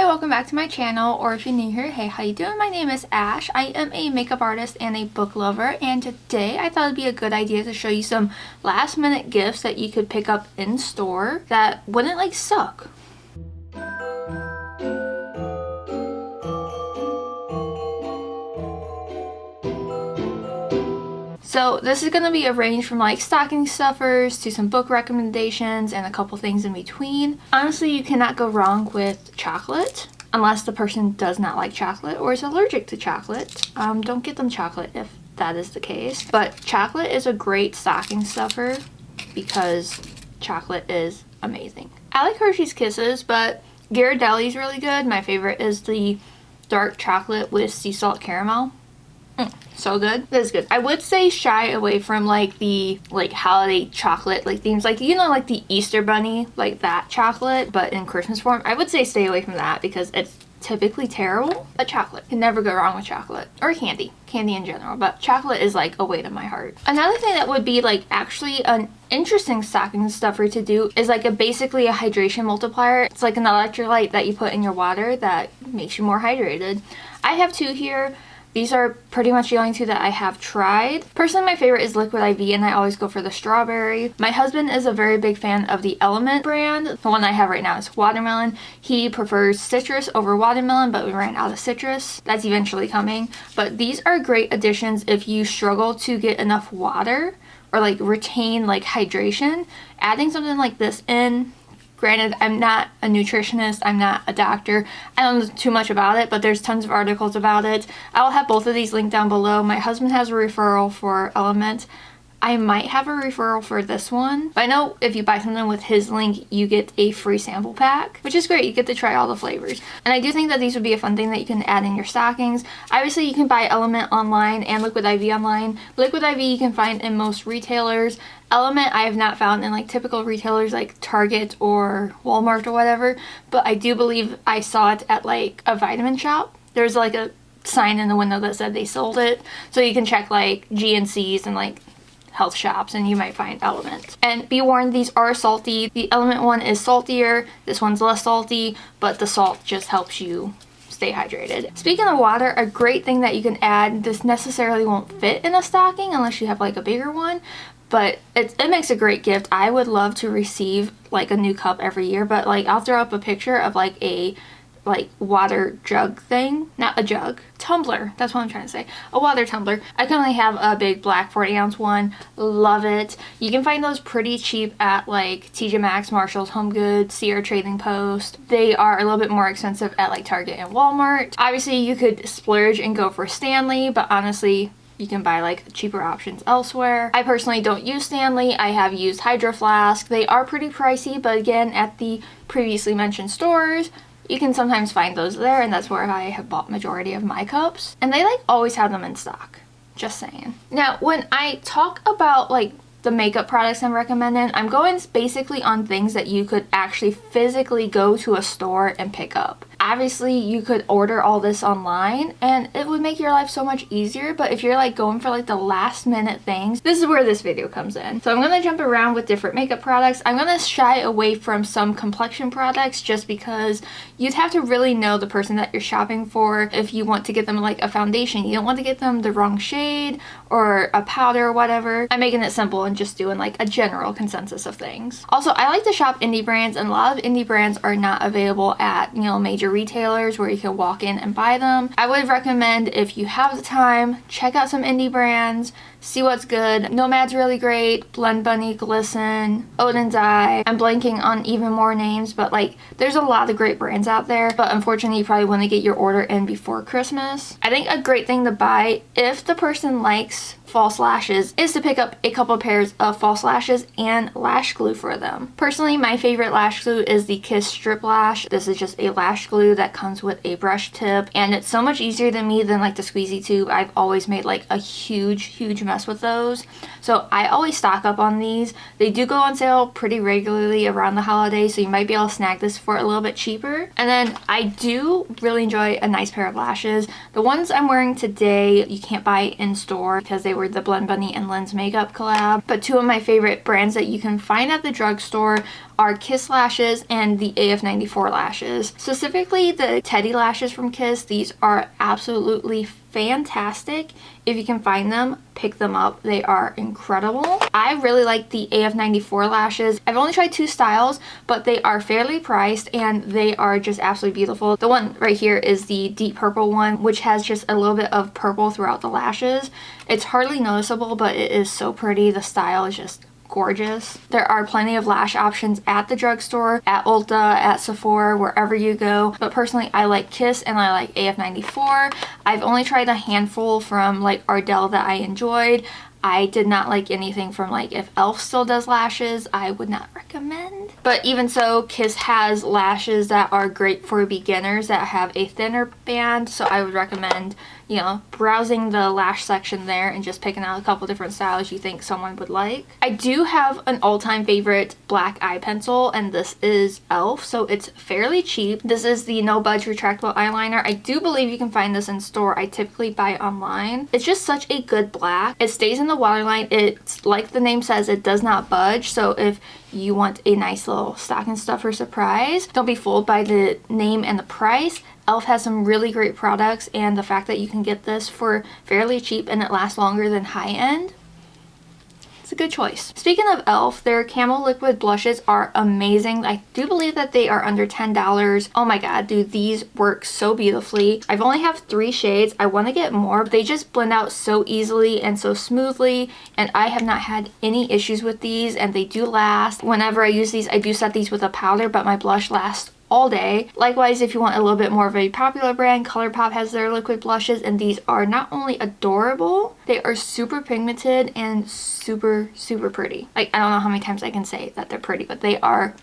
welcome back to my channel, or if you're new here, hey, how you doing? My name is Ash. I am a makeup artist and a book lover, and today I thought it'd be a good idea to show you some last minute gifts that you could pick up in store that wouldn't like suck. So this is going to be a range from like stocking stuffers to some book recommendations and a couple things in between. Honestly, you cannot go wrong with chocolate, unless the person does not like chocolate or is allergic to chocolate. Don't get them chocolate if that is the case. But chocolate is a great stocking stuffer because chocolate is amazing. I like Hershey's Kisses, but Ghirardelli's really good. My favorite is the dark chocolate with sea salt caramel. So good. That is good. I would say shy away from like the holiday chocolate themes, like the Easter bunny, like that chocolate but in Christmas form. I would say stay away from that because it's typically terrible. But chocolate, can never go wrong with chocolate, or candy in general, but chocolate is like a weight on my heart. Another thing that would be like actually an interesting stocking stuffer to do is like basically a hydration multiplier. It's like an electrolyte that you put in your water that makes you more hydrated. I have two here. These are pretty much the only two that I have tried. Personally, my favorite is Liquid IV, and I always go for the strawberry. My husband is a very big fan of the Element brand. The one I have right now is watermelon. He prefers citrus over watermelon, but we ran out of citrus. That's eventually coming. But these are great additions if you struggle to get enough water or like retain like hydration. Adding something like this in, granted, I'm not a nutritionist, I'm not a doctor, I don't know too much about it, but there's tons of articles about it. I'll have both of these linked down below. My husband has a referral for Element. I might have a referral for this one, but I know if you buy something with his link, you get a free sample pack, which is great. You get to try all the flavors. And I do think that these would be a fun thing that you can add in your stockings. Obviously, you can buy Element online and Liquid IV online. Liquid IV you can find in most retailers. Element I have not found in like typical retailers like Target or Walmart or whatever, but I do believe I saw it at like a vitamin shop. There's like a sign in the window that said they sold it, so you can check like GNCs and like health shops and you might find Element. And be warned, these are salty. The Element one is saltier, this one's less salty, but the salt just helps you stay hydrated. Speaking of water, a great thing that you can add, this necessarily won't fit in a stocking unless you have like a bigger one, but it makes a great gift. I would love to receive like a new cup every year, but like I'll throw up a picture of like a water jug thing, not a jug, tumbler, that's what I'm trying to say, a water tumbler. I currently have a big black 40-ounce one, love it. You can find those pretty cheap at like TJ Maxx, Marshalls, Home Goods, Sierra Trading Post. They are a little bit more expensive at like Target and Walmart. Obviously you could splurge and go for Stanley, but honestly you can buy like cheaper options elsewhere. I personally don't use Stanley. I have used Hydro Flask. They are pretty pricey, but again, at the previously mentioned stores, you can sometimes find those there, and that's where I have bought majority of my cups. And they like always have them in stock. Just saying. Now, when I talk about like the makeup products I'm recommending, I'm going basically on things that you could actually physically go to a store and pick up. Obviously, you could order all this online and it would make your life so much easier, but if you're like going for like the last minute things, this is where this video comes in. So I'm going to jump around with different makeup products. I'm going to shy away from some complexion products just because you'd have to really know the person that you're shopping for. If you want to get them like a foundation, you don't want to get them the wrong shade or a powder or whatever. I'm making it simple and just doing like a general consensus of things. Also, I like to shop indie brands, and a lot of indie brands are not available at, major retailers where you can walk in and buy them. I would recommend, if you have the time, check out some indie brands, see what's good. Nomad's really great, Blend Bunny, Glisten, Odin's Eye. I'm blanking on even more names, but like there's a lot of great brands out there, but unfortunately you probably want to get your order in before Christmas. I think a great thing to buy if the person likes false lashes is to pick up a couple pairs of false lashes and lash glue for them. Personally, my favorite lash glue is the Kiss Strip Lash. This is just a lash glue that comes with a brush tip, and it's so much easier to me than like the squeezy tube. I've always made like a huge mess with those, so I always stock up on these. They do go on sale pretty regularly around the holidays, so you might be able to snag this for a little bit cheaper. And then I do really enjoy a nice pair of lashes. The ones I'm wearing today you can't buy in store because they were the Blend Bunny and Lens Makeup collab, but two of my favorite brands that you can find at the drugstore are Kiss lashes and the AF94 lashes. Specifically the Teddy lashes from Kiss. These are absolutely fantastic. If you can find them, pick them up. They are incredible. I really like the AF94 lashes. I've only tried 2 styles, but they are fairly priced and they are just absolutely beautiful. The one right here is the deep purple one, which has just a little bit of purple throughout the lashes. It's hardly noticeable, but it is so pretty. The style is just gorgeous. There are plenty of lash options at the drugstore, at Ulta, at Sephora, wherever you go. But personally, I like Kiss and I like AF94. I've only tried a handful from like Ardell that I enjoyed. I did not like anything from like, if e.l.f. still does lashes, I would not recommend. But even so, Kiss has lashes that are great for beginners that have a thinner band. So I would recommend, you know, browsing the lash section there and just picking out a couple different styles you think someone would like. I do have an all-time favorite black eye pencil, and this is e.l.f. So it's fairly cheap. This is the No Budge Retractable Eyeliner. I do believe you can find this in store. I typically buy it online. It's just such a good black. It stays in the waterline. It's like the name says, it does not budge. So if you want a nice little stocking stuffer surprise, don't be fooled by the name and the price. e.l.f. has some really great products, and the fact that you can get this for fairly cheap and it lasts longer than high-end, it's a good choice. Speaking of e.l.f., their Camo Liquid blushes are amazing. I do believe that they are under $10. Oh my god, dude, these work so beautifully. I've only have 3 shades. I want to get more, but they just blend out so easily and so smoothly, and I have not had any issues with these, and they do last. Whenever I use these, I do set these with a powder, but my blush lasts all day. Likewise, if you want a little bit more of a popular brand, ColourPop has their liquid blushes, and these are not only adorable, they are super pigmented and super pretty. Like, I don't know how many times I can say that they're pretty, but they are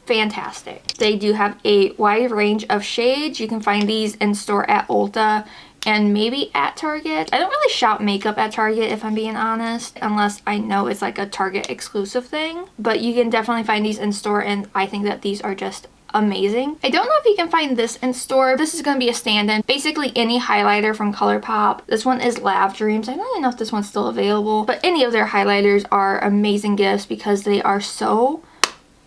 fantastic. They do have a wide range of shades. You can find these in store at Ulta and maybe at Target. I don't really shop makeup at Target, if I'm being honest, unless I know it's like a Target exclusive thing. But you can definitely find these in store, and I think that these are just amazing. I don't know if you can find this in store. This is going to be a stand-in. Basically any highlighter from ColourPop. This one is Lav Dreams. I don't even know if this one's still available, but any of their highlighters are amazing gifts because they are so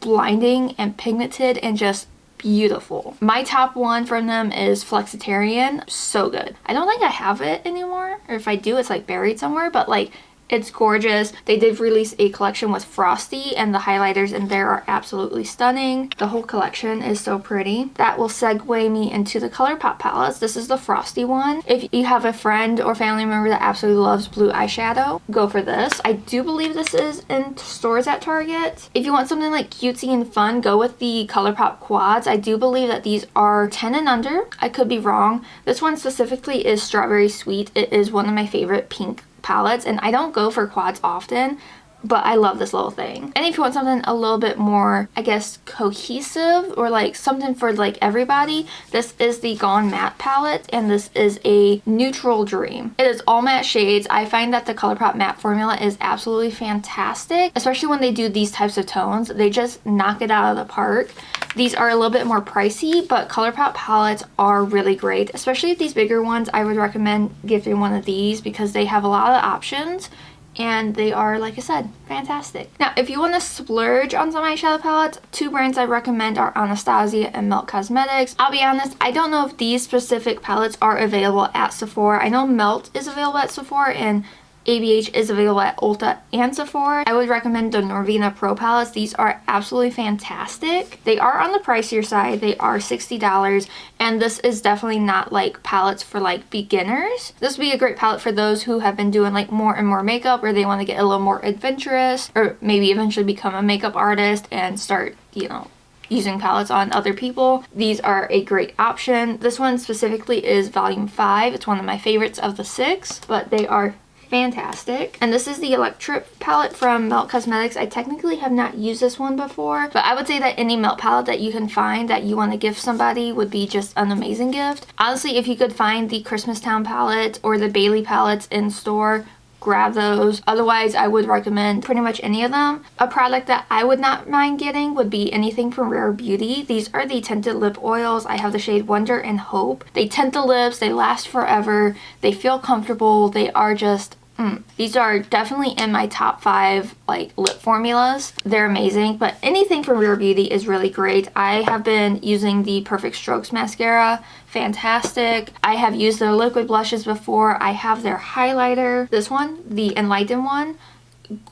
blinding and pigmented and just beautiful. My top one from them is Flexitarian. So good. I don't think I have it anymore, or if I do, it's like buried somewhere, but like, it's gorgeous. They did release a collection with Frosty, and the highlighters in there are absolutely stunning. The whole collection is so pretty. That will segue me into the ColourPop palettes. This is the Frosty one. If you have a friend or family member that absolutely loves blue eyeshadow, go for this. I do believe this is in stores at Target. If you want something like cutesy and fun, go with the ColourPop quads. I do believe that these are 10 and under. I could be wrong. This one specifically is Strawberry Sweet. It is one of my favorite pink palettes, and I don't go for quads often, but I love this little thing. And if you want something a little bit more, I guess, cohesive, or like something for like everybody, this is the Gone Matte palette, and this is a neutral dream. It is all matte shades. I find that the ColourPop matte formula is absolutely fantastic, especially when they do these types of tones. They just knock it out of the park. These are a little bit more pricey, but ColourPop palettes are really great. Especially these bigger ones, I would recommend gifting one of these because they have a lot of options and they are, like I said, fantastic. Now, if you want to splurge on some eyeshadow palettes, 2 brands I recommend are Anastasia and Melt Cosmetics. I'll be honest, I don't know if these specific palettes are available at Sephora. I know Melt is available at Sephora and ABH is available at Ulta and Sephora. I would recommend the Norvina Pro palettes. These are absolutely fantastic. They are on the pricier side. They are $60, and this is definitely not like palettes for like beginners. This would be a great palette for those who have been doing like more and more makeup, or they want to get a little more adventurous, or maybe eventually become a makeup artist and start, you know, using palettes on other people. These are a great option. This one specifically is volume 5. It's one of my favorites of the 6, but they are fantastic. And this is the Electric palette from Melt Cosmetics. I technically have not used this one before, but I would say that any Melt palette that you can find that you want to gift somebody would be just an amazing gift. Honestly, if you could find the Christmas Town palette or the Bailey palettes in store, grab those. Otherwise, I would recommend pretty much any of them. A product that I would not mind getting would be anything from Rare Beauty. These are the tinted lip oils. I have the shade Wonder and Hope. They tint the lips, they last forever, they feel comfortable, they are just These are definitely in my top 5 like lip formulas. They're amazing, but anything from Rare Beauty is really great. I have been using the Perfect Strokes mascara. Fantastic. I have used their liquid blushes before. I have their highlighter. This one, the Enlighten one.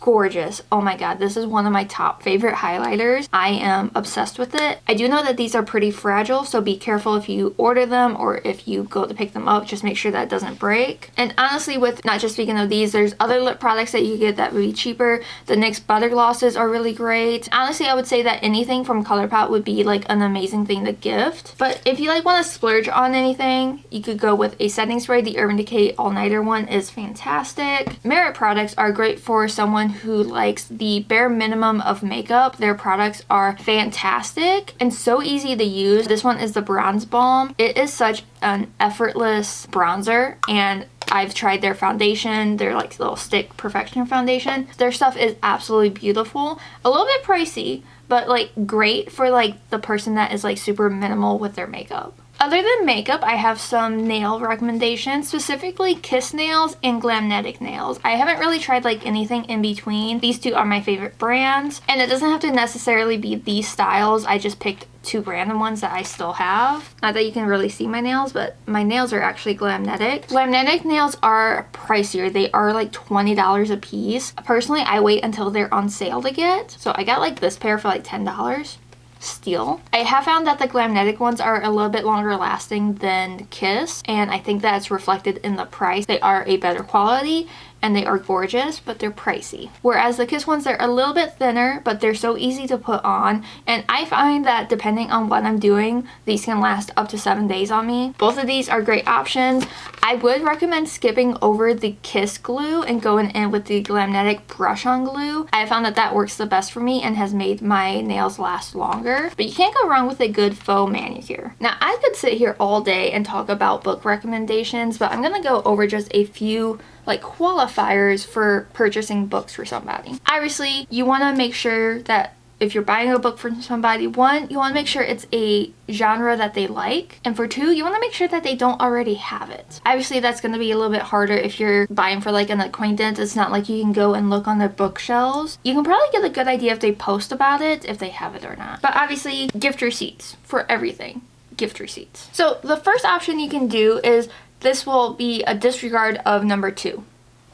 Gorgeous. Oh my god, this is one of my top favorite highlighters. I am obsessed with it. I do know that these are pretty fragile, so be careful if you order them or if you go to pick them up. Just make sure that it doesn't break. And honestly, with not just speaking of these, there's other lip products that you can get that would be cheaper. The NYX butter glosses are really great. Honestly, I would say that anything from ColourPop would be like an amazing thing to gift. But if you like want to splurge on anything, you could go with a setting spray. The Urban Decay All Nighter one is fantastic. Merit products are great for someone who likes the bare minimum of makeup. Their products are fantastic and so easy to use. This one is the Bronze Balm. It is such an effortless bronzer, and I've tried their foundation, their like little stick perfection foundation. Their stuff is absolutely beautiful. A little bit pricey, but like great for like the person that is like super minimal with their makeup. Other than makeup, I have some nail recommendations, specifically Kiss nails and Glamnetic nails. I haven't really tried like anything in between. These two are my favorite brands, and it doesn't have to necessarily be these styles. I just picked 2 random ones that I still have. Not that you can really see my nails, but my nails are actually Glamnetic. Glamnetic nails are pricier. They are like $20 a piece. Personally, I wait until they're on sale to get. So I got like this pair for like $10. Steal. I have found that the Glamnetic ones are a little bit longer lasting than Kiss, and I think that's reflected in the price. They are a better quality and they are gorgeous, but they're pricey. Whereas the Kiss ones, they're a little bit thinner, but they're so easy to put on, and I find that depending on what I'm doing, these can last up to 7 days on me. Both of these are great options. I would recommend skipping over the Kiss glue and going in with the Glamnetic brush-on glue. I found that that works the best for me and has made my nails last longer, but you can't go wrong with a good faux manicure. Now, I could sit here all day and talk about book recommendations, but I'm gonna go over just a few like qualifiers for purchasing books for somebody. Obviously, you want to make sure that if you're buying a book from somebody, 1, you want to make sure it's a genre that they like, and for 2, you want to make sure that they don't already have it. Obviously, that's going to be a little bit harder if you're buying for like an acquaintance. It's not like you can go and look on their bookshelves. You can probably get a good idea if they post about it, if they have it or not. But obviously, gift receipts for everything. Gift receipts. So the first option you can do is this will be a disregard of number 2.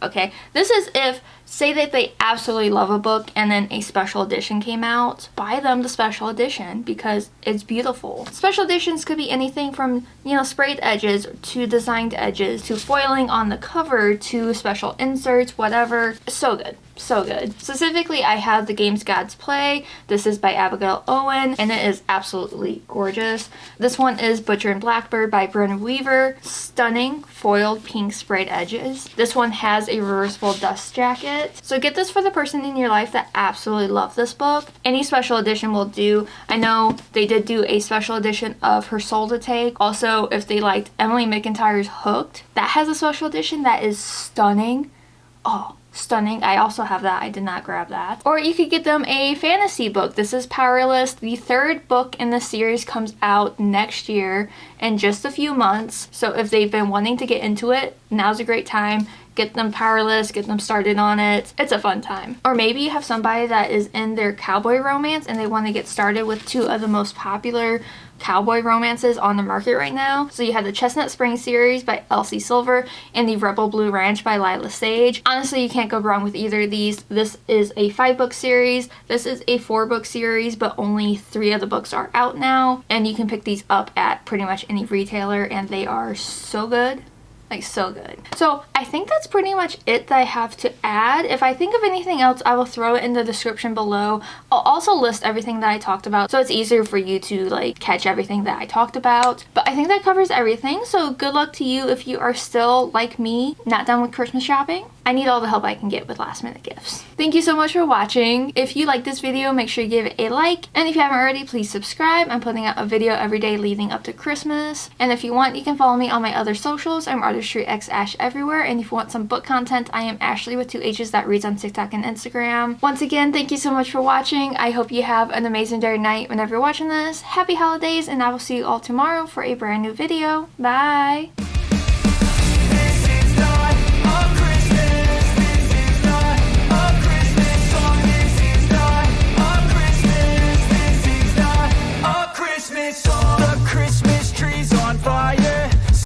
Okay, this is if, say that they absolutely love a book and then a special edition came out, buy them the special edition because it's beautiful. Special editions could be anything from, you know, sprayed edges to designed edges to foiling on the cover to special inserts, whatever. So good. So good. Specifically, I have The Games Gods Play. This is by Abigail Owen, and it is absolutely gorgeous. This one is Butcher and Blackbird by Brenna Weaver. Stunning foiled pink sprayed edges. This one has a reversible dust jacket. So get this for the person in your life that absolutely loves this book. Any special edition will do. I know they did do a special edition of Her Soul to Take. Also, if they liked Emily McIntyre's Hooked, that has a special edition that is stunning. Oh, stunning. I also have that. I did not grab that. Or you could get them a fantasy book. This is Powerless. The 3rd book in the series comes out next year in just a few months. So if they've been wanting to get into it, now's a great time. Get them Powerless, get them started on it. It's a fun time. Or maybe you have somebody that is in their cowboy romance and they want to get started with 2 of the most popular cowboy romances on the market right now. So you have the Chestnut Spring series by Elsie Silver and the Rebel Blue Ranch by Lila Sage. Honestly, you can't go wrong with either of these. This is a 5-book series. This is a 4-book series, but only 3 of the books are out now. And you can pick these up at pretty much any retailer, and they are so good. Like, so good. So I think that's pretty much it that I have to add. If I think of anything else, I will throw it in the description below. I'll also list everything that I talked about, so it's easier for you to like catch everything that I talked about. But I think that covers everything, so good luck to you if you are still, like me, not done with Christmas shopping. I need all the help I can get with last minute gifts. Thank you so much for watching. If you like this video, make sure you give it a like. And if you haven't already, please subscribe. I'm putting out a video every day leading up to Christmas. And if you want, you can follow me on my other socials. I'm artistryxashh everywhere. And if you want some book content, I am Ashley with 2 H's that reads on TikTok and Instagram. Once again, thank you so much for watching. I hope you have an amazing day or night whenever you're watching this. Happy holidays, and I will see you all tomorrow for a brand new video. Bye!